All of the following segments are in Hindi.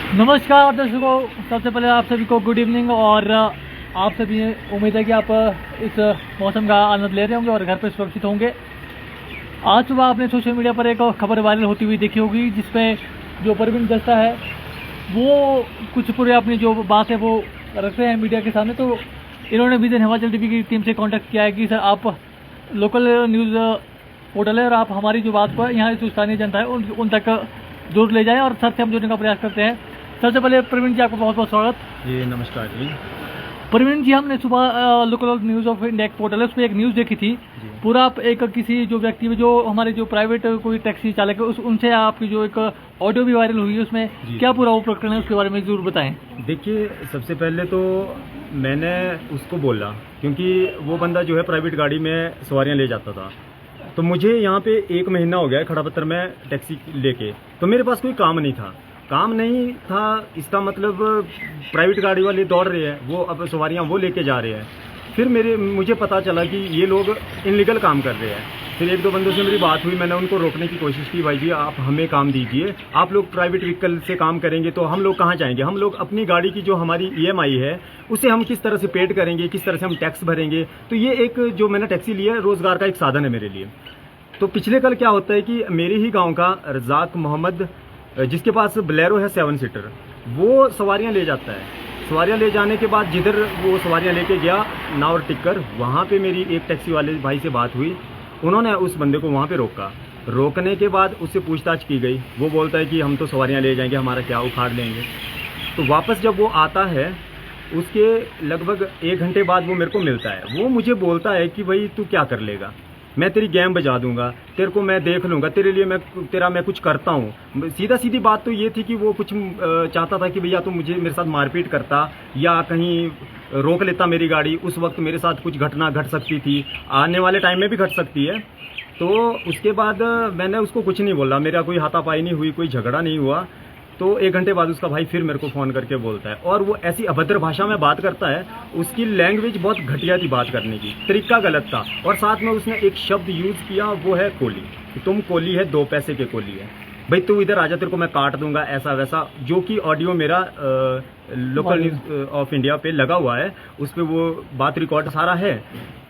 नमस्कार दर्शकों, सबसे पहले आप सभी को गुड इवनिंग। और आप सभी उम्मीद है कि आप इस मौसम का आनंद ले रहे होंगे और घर पर सुरक्षित होंगे। आज सुबह आपने सोशल मीडिया पर एक खबर वायरल होती हुई देखी होगी, जिसमें जो परवीन जस्ता है वो कुछ पूरे अपनी जो बात है वो रख रहे हैं मीडिया के सामने। तो इन्होंने विजन हिमाचल टीवी की टीम से कांटेक्ट किया है कि सर आप लोकल न्यूज़ पोर्टल है और आप हमारी जो बात को यहाँ जो स्थानीय जनता है उन तक जरूर ले जाएं और सर से हम जुड़ने का प्रयास करते हैं। सबसे पहले प्रवीण जी, आपका बहुत बहुत स्वागत। जी नमस्कार जी। प्रवीण जी, हमने सुबह local news of India portal है उस पर एक न्यूज़ देखी थी। पूरा आप एक किसी जो व्यक्ति जो हमारे जो प्राइवेट कोई टैक्सी चालक है उनसे आपकी जो एक ऑडियो भी वायरल हुई है, उसमें क्या पूरा वो प्रकरण है उसके बारे में जरूर बताएं। देखिए, सबसे पहले तो मैंने उसको बोला क्योंकि वो बंदा जो है प्राइवेट गाड़ी में सवारियां ले जाता था। तो मुझे यहाँ पे 1 महीना हो गया है खड़ापत्थर में टैक्सी लेके, तो मेरे पास कोई काम नहीं था। इसका मतलब प्राइवेट गाड़ी वाले दौड़ रहे हैं, वो अब सवारियां वो लेके जा रहे हैं। फिर मुझे पता चला कि ये लोग इनलीगल काम कर रहे हैं। फिर 1-2 बंदों से मेरी बात हुई, मैंने उनको रोकने की कोशिश की, भाई जी आप हमें काम दीजिए, आप लोग प्राइवेट व्हीकल से काम करेंगे तो हम लोग कहाँ जाएंगे। हम लोग अपनी गाड़ी की जो हमारी EMI है उसे हम किस तरह से पेड करेंगे, किस तरह से हम टैक्स भरेंगे। तो ये एक जो मैंने टैक्सी लिया है रोजगार का एक साधन है मेरे लिए। तो पिछले कल क्या होता है कि मेरे ही गाँव का रजाक मोहम्मद, जिसके पास बोलेरो है 7 सीटर, वो सवारियां ले जाता है। सवारियां ले जाने के बाद जिधर वो सवारियां लेके गया नावर टिक्कर, वहाँ पे मेरी एक टैक्सी वाले भाई से बात हुई। उन्होंने उस बंदे को वहाँ पे रोका। रोकने के बाद उससे पूछताछ की गई। वो बोलता है कि हम तो सवारियां ले जाएंगे, हमारा क्या उखाड़ लेंगे। तो वापस जब वो आता है उसके लगभग 1 घंटे बाद वो मेरे को मिलता है। वो मुझे बोलता है कि भाई तू क्या कर लेगा, मैं तेरी गेम बजा दूंगा, तेरे को मैं देख लूंगा, तेरे लिए मैं कुछ करता हूँ। सीधी बात तो ये थी कि वो कुछ चाहता था कि भैया तो मुझे मेरे साथ मारपीट करता या कहीं रोक लेता मेरी गाड़ी। उस वक्त मेरे साथ कुछ घटना घट सकती थी, आने वाले टाइम में भी घट सकती है। तो उसके बाद मैंने उसको कुछ नहीं बोला, मेरा कोई हाथापाई नहीं हुई, कोई झगड़ा नहीं हुआ। तो 1 घंटे बाद उसका भाई फिर मेरे को फ़ोन करके बोलता है और वो ऐसी अभद्र भाषा में बात करता है। उसकी लैंग्वेज बहुत घटिया थी बात करने की, तरीका गलत था। और साथ में उसने एक शब्द यूज़ किया, वो है कोली। तुम कोली है, 2 पैसे के कोली है, भाई तू इधर आजा, तेरे को मैं काट दूंगा, ऐसा वैसा। जो कि ऑडियो मेरा लोकल न्यूज़ ऑफ इंडिया पे लगा हुआ है, उस पर वो बात रिकॉर्ड सारा है।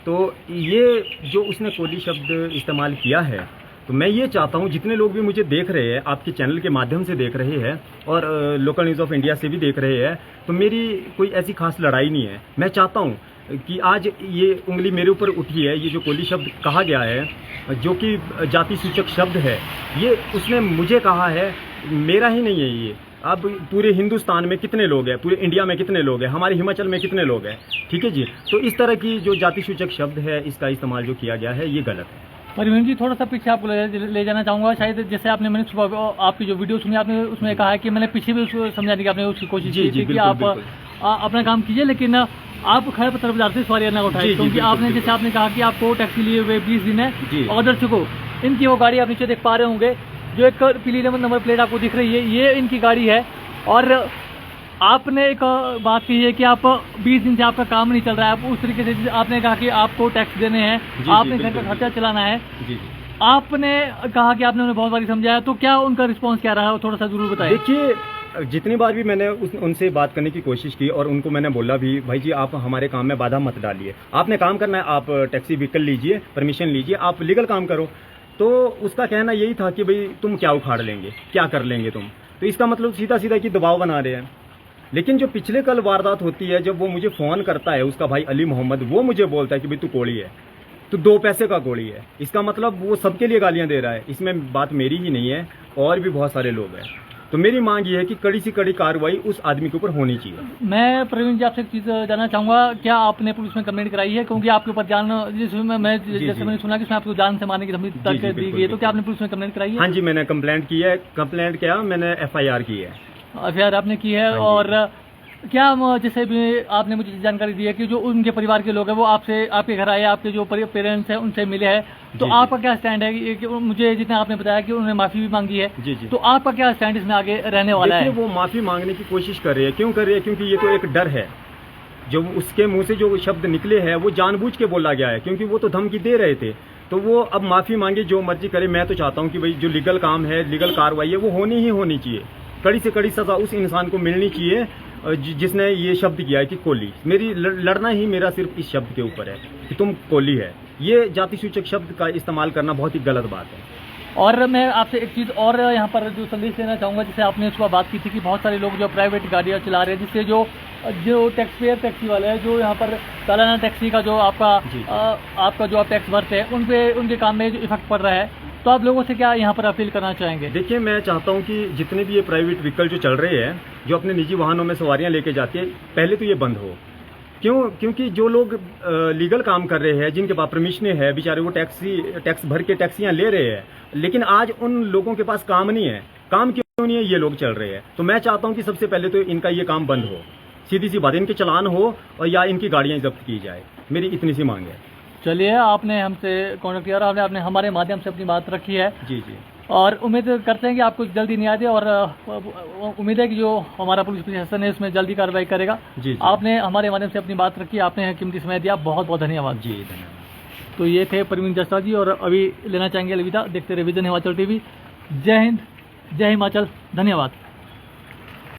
तो ये जो उसने कोली शब्द इस्तेमाल किया है, तो मैं ये चाहता हूँ जितने लोग भी मुझे देख रहे हैं, आपके चैनल के माध्यम से देख रहे हैं और लोकल न्यूज़ ऑफ इंडिया से भी देख रहे हैं, तो मेरी कोई ऐसी खास लड़ाई नहीं है। मैं चाहता हूँ कि आज ये उंगली मेरे ऊपर उठी है, ये जो कोली शब्द कहा गया है, जो कि जाति सूचक शब्द है, ये उसने मुझे कहा है, मेरा ही नहीं है ये। अब पूरे हिंदुस्तान में कितने लोग हैं, पूरे इंडिया में कितने लोग हैं, हमारे हिमाचल में कितने लोग हैं, ठीक है जी। तो इस तरह की जो जाति सूचक शब्द है, इसका इस्तेमाल जो किया गया है, ये गलत है। परवीन जी, थोड़ा सा पीछे आपको ले जाना चाहूँगा। शायद जैसे मैंने सुबह आपकी जो वीडियो सुनी, आपने उसमें कहा है कि मैंने पीछे भी उसको समझाने की आपने उसकी कोशिश की थी कि आप अपना काम कीजिए, लेकिन आप खड़ापत्थर बाजार से सवारियां ना उठाए, क्योंकि आपने कहा कि आपको टैक्सी लिए हुए 20 दिन है। और दर्शकों, इनकी वो गाड़ी आप नीचे देख पा रहे होंगे, जो एक पीली नंबर प्लेट आपको दिख रही है, ये इनकी गाड़ी है। और आपने एक बात कही है कि आप 20 दिन से आपका काम नहीं चल रहा है। आप उस तरीके से आपने कहा कि आपको टैक्स देने हैं, आपने घर का खर्चा चलाना है। आपने कहा कि आपने उन्हें बहुत बार समझाया, तो क्या उनका रिस्पांस क्या रहा है, थोड़ा सा जरूर बताइए। देखिए, जितनी बार भी मैंने उनसे बात करने की कोशिश की और उनको मैंने बोला भी, भाई जी आप हमारे काम में बाधा मत डालिए, आपने काम करना है, आप टैक्सी व्हीकल लीजिए, परमिशन लीजिए, आप लीगल काम करो। तो उसका कहना यही था कि भाई तुम क्या उखाड़ लेंगे, क्या कर लेंगे तुम। तो इसका मतलब सीधा कि दबाव बना रहे हैं। लेकिन जो पिछले कल वारदात होती है, जब वो मुझे फ़ोन करता है, उसका भाई अली मोहम्मद, वो मुझे बोलता है कि भाई तू कोड़ी है, तो 2 पैसे का कोड़ी है। इसका मतलब वो सबके लिए गालियां दे रहा है। इसमें बात मेरी ही नहीं है, और भी बहुत सारे लोग हैं। तो मेरी मांग ये है कि कड़ी से कड़ी कार्रवाई उस आदमी के ऊपर होनी चाहिए। मैं प्रवीण जी आपसे एक चीज़ जानना चाहूँगा, क्या आपने पुलिस में कंप्लेंट कराई है? क्योंकि आपके ऊपर जान, जैसे मैंने सुना कि उसमें आपको जान से मारने की धमकी तक दी गई है, तो क्या आपने पुलिस में कंप्लेंट कराई है? हाँ जी, मैंने कंप्लेंट की है। कंप्लेंट क्या, मैंने FIR की है। FIR आपने की है। और क्या जैसे भी आपने मुझे जानकारी दी है कि जो उनके परिवार के लोग हैं वो आपके घर आए, आपके जो पेरेंट्स हैं उनसे मिले हैं, तो आपका क्या स्टैंड है? कि मुझे जितना आपने बताया कि उन्होंने माफ़ी भी मांगी है, तो आपका क्या स्टैंड इसमें आगे रहने वाला है? वो माफ़ी मांगने की कोशिश कर रही है। क्यों कर रही है? क्योंकि ये तो एक डर है। जो उसके मुंह से जो शब्द निकले हैं वो जानबूझ के बोला गया है, क्योंकि वो तो धमकी दे रहे थे। तो वो अब माफ़ी मांगे, जो मर्जी करे। मैं तो चाहता हूँ कि भाई जो लीगल काम है, लीगल कार्रवाई है, वो होनी ही होनी चाहिए। कड़ी से कड़ी सजा उस इंसान को मिलनी चाहिए जिसने ये शब्द किया है कि कोली। मेरी लड़ना ही मेरा सिर्फ इस शब्द के ऊपर है कि तुम कोली है। ये जाति सूचक शब्द का इस्तेमाल करना बहुत ही गलत बात है। और मैं आपसे एक चीज़ और यहाँ पर जो संदेश देना चाहूँगा, जैसे आपने सुबह बात की थी कि बहुत सारे लोग जो प्राइवेट गाड़ियाँ चला रहे हैं, जिससे जो टैक्स पेयर टैक्सी वाले हैं, जो यहाँ पर सालाना टैक्सी का जो आपका जो आप टैक्स भरते हैं, उनके काम में जो इफेक्ट पड़ रहा है, तो आप लोगों से क्या यहाँ पर अपील करना चाहेंगे? देखिए, मैं चाहता हूँ कि जितने भी ये प्राइवेट व्हीकल जो चल रहे हैं, जो अपने निजी वाहनों में सवारियाँ लेके जाते हैं, पहले तो ये बंद हो। क्योंकि जो लोग लीगल काम कर रहे हैं, जिनके पास परमिशन है, बेचारे वो टैक्स भर के टैक्सियाँ ले रहे हैं, लेकिन आज उन लोगों के पास काम नहीं है। काम क्यों नहीं है? ये लोग चल रहे हैं। तो मैं चाहता हूँ कि सबसे पहले तो इनका ये काम बंद हो, सीधी सी बात, इनके चलान हो और या इनकी गाड़ियाँ जब्त की जाए। मेरी इतनी सी मांग है। चलिए, आपने हमसे कॉन्टेक्ट किया और आपने हमारे माध्यम से अपनी बात रखी है। जी जी। और उम्मीद करते हैं कि आपको जल्दी न्याय दे, और उम्मीद है कि जो हमारा पुलिस प्रशासन है उसमें जल्दी कार्रवाई करेगा। जी। आपने हमारे माध्यम से अपनी बात रखी, आपने कीमती समय दिया, बहुत बहुत धन्यवाद। जी, धन्यवाद। तो ये थे परवीन जस्टा जी, और अभी लेना चाहेंगे अलविदा। देखते रहे विजन हिमाचल टीवी। जय हिंद, जय हिमाचल, धन्यवाद।